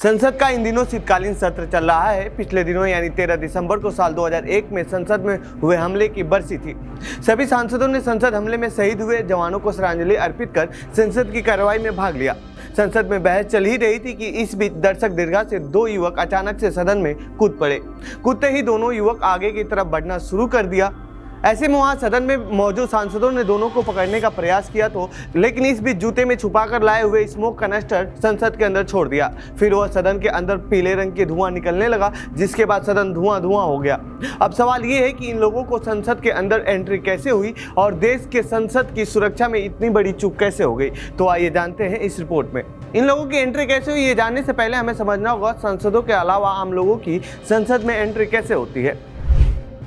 संसद का इन दिनों शीतकालीन सत्र चल रहा है। पिछले दिनों यानी 13 दिसंबर को साल 2001 में संसद में हुए हमले की बरसी थी। सभी सांसदों ने संसद हमले में शहीद हुए जवानों को श्रद्धांजलि अर्पित कर संसद की कार्रवाई में भाग लिया। संसद में बहस चल ही रही थी कि इस बीच दर्शक दीर्घा से दो युवक अचानक से सदन में कूद पड़े। कूदते ही दोनों युवक आगे की तरफ बढ़ना शुरू कर दिया। ऐसे में वहां सदन में मौजूद सांसदों ने दोनों को पकड़ने का प्रयास किया लेकिन इस बीच जूते में छुपाकर लाए हुए स्मोक कनस्टर संसद के अंदर छोड़ दिया। फिर वह सदन के अंदर पीले रंग के धुआं निकलने लगा, जिसके बाद सदन धुआं हो गया। अब सवाल ये है कि इन लोगों को संसद के अंदर एंट्री कैसे हुई और देश के संसद की सुरक्षा में इतनी बड़ी चूक कैसे हो गई, तो आइए जानते हैं इस रिपोर्ट में। इन लोगों की एंट्री कैसे हुई ये जानने से पहले हमें समझना होगा सांसदों के अलावा आम लोगों की संसद में एंट्री कैसे होती है।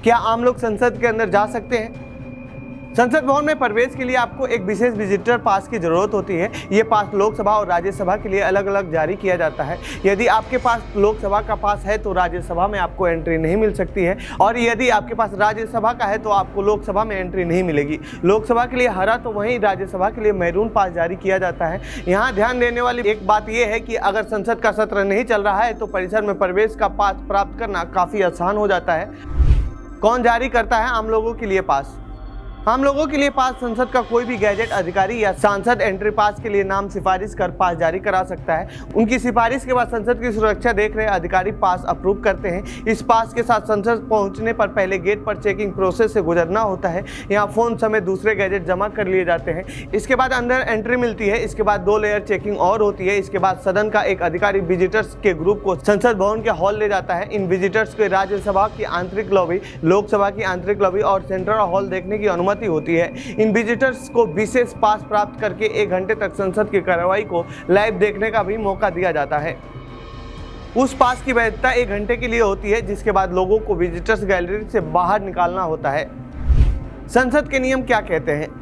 क्या आम लोग संसद के अंदर जा सकते हैं? संसद भवन में प्रवेश के लिए आपको एक विशेष विजिटर पास की जरूरत होती है। ये पास लोकसभा और राज्यसभा के लिए अलग अलग जारी किया जाता है। यदि आपके पास लोकसभा का पास है तो राज्यसभा में आपको एंट्री नहीं मिल सकती है, और यदि आपके पास राज्यसभा का है तो आपको लोकसभा में एंट्री नहीं मिलेगी। लोकसभा के लिए हरा तो वहीं राज्यसभा के लिए मैरून पास जारी किया जाता है। यहाँ ध्यान देने वाली एक बात यह है कि अगर संसद का सत्र नहीं चल रहा है तो परिसर में प्रवेश का पास प्राप्त करना काफ़ी आसान हो जाता है। कौन जारी करता है आम लोगों के लिए पास? आम लोगों के लिए पास संसद का कोई भी गैजेट अधिकारी या सांसद एंट्री पास के लिए नाम सिफारिश कर पास जारी करा सकता है। उनकी सिफारिश के बाद संसद की सुरक्षा देख रहे अधिकारी पास अप्रूव करते हैं। इस पास के साथ संसद पहुंचने पर पहले गेट पर चेकिंग प्रोसेस से गुजरना होता है। यहाँ फोन समेत दूसरे गैजेट जमा कर लिए जाते हैं। इसके बाद अंदर एंट्री मिलती है। इसके बाद 2 लेयर चेकिंग और होती है। इसके बाद सदन का एक अधिकारी विजिटर्स के ग्रुप को संसद भवन के हॉल ले जाता है। इन विजिटर्स को राज्यसभा की आंतरिक लॉबी, लोकसभा की आंतरिक लॉबी और सेंट्रल हॉल देखने की अनुमति होती है। इन विजिटर्स को विशेष पास प्राप्त करके 1 घंटे तक संसद की कार्रवाई को लाइव देखने का भी मौका दिया जाता है। उस पास की वैधता 1 घंटे के लिए होती है, जिसके बाद लोगों को विजिटर्स गैलरी से बाहर निकालना होता है। संसद के नियम क्या कहते हैं?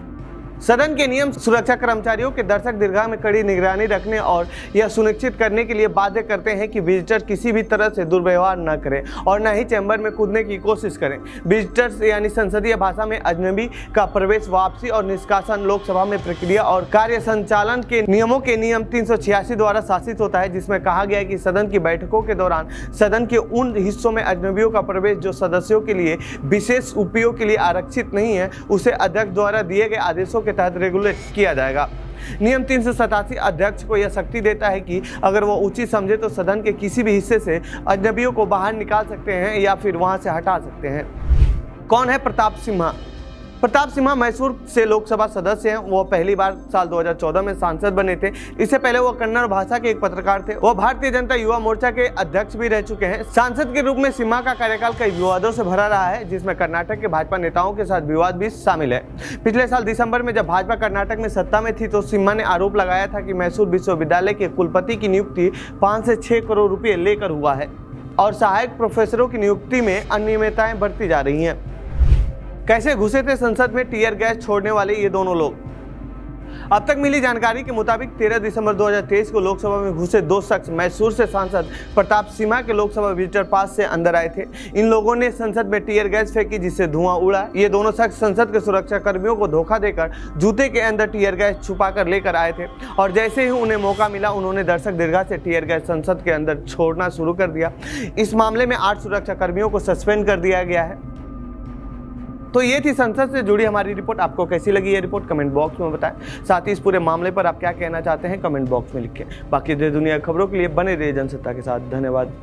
सदन के नियम सुरक्षा कर्मचारियों के दर्शक दीर्घा में कड़ी निगरानी रखने और यह सुनिश्चित करने के लिए बाध्य करते हैं कि विजिटर किसी भी तरह से दुर्व्यवहार न करें और न ही चैम्बर में कूदने की कोशिश करें। विजिटर्स यानी संसदीय भाषा में अजनबी का प्रवेश, वापसी और निष्कासन लोकसभा में प्रक्रिया और कार्य संचालन के नियमों के नियम 386 द्वारा शासित होता है, जिसमें कहा गया है कि सदन की बैठकों के दौरान सदन के उन हिस्सों में अजनबियों का प्रवेश जो सदस्यों के लिए विशेष उपयोग के लिए आरक्षित नहीं है, उसे अध्यक्ष द्वारा दिए गए आदेशों के तहत रेगुलेट किया जाएगा। नियम 387 अध्यक्ष को यह शक्ति देता है कि अगर वो उचित समझे तो सदन के किसी भी हिस्से से अजनबियों को बाहर निकाल सकते हैं या फिर वहां से हटा सकते हैं। कौन है प्रताप सिम्हा? प्रताप सिम्हा मैसूर से लोकसभा सदस्य हैं। वो पहली बार साल 2014 में सांसद बने थे। इससे पहले वो कन्नड़ भाषा के एक पत्रकार थे। वो भारतीय जनता युवा मोर्चा के अध्यक्ष भी रह चुके हैं। सांसद के रूप में सिम्हा का कार्यकाल कई विवादों से भरा रहा है, जिसमें कर्नाटक के भाजपा नेताओं के साथ विवाद भी शामिल है। पिछले साल दिसंबर में जब भाजपा कर्नाटक में सत्ता में थी तो सिम्हा ने आरोप लगाया था कि मैसूर विश्वविद्यालय के कुलपति की नियुक्ति 5 से 6 करोड़ रुपये लेकर हुआ है और सहायक प्रोफेसरों की नियुक्ति में अनियमितताएं बढ़ती जा रही हैं। कैसे घुसे थे संसद में टीयर गैस छोड़ने वाले ये दोनों लोग? अब तक मिली जानकारी के मुताबिक 13 दिसंबर 2023 को लोकसभा में घुसे 2 शख्स मैसूर से सांसद प्रताप सिम्हा के लोकसभा विजिटर पास से अंदर आए थे। इन लोगों ने संसद में टीयर गैस फेंकी, जिससे धुआं उड़ा। ये दोनों शख्स संसद के सुरक्षा कर्मियों को धोखा देकर जूते के अंदर टीयर गैस छुपाकर लेकर आए थे और जैसे ही उन्हें मौका मिला उन्होंने दर्शक दीर्घा से टीयर गैस संसद के अंदर छोड़ना शुरू कर दिया। इस मामले में 8 सुरक्षा कर्मियों को सस्पेंड कर दिया गया है। तो ये थी संसद से जुड़ी हमारी रिपोर्ट। आपको कैसी लगी ये रिपोर्ट कमेंट बॉक्स में बताएं। साथ ही इस पूरे मामले पर आप क्या कहना चाहते हैं कमेंट बॉक्स में लिखें। बाकी देश दुनिया की खबरों के लिए बने रहिए जनसत्ता के साथ। धन्यवाद।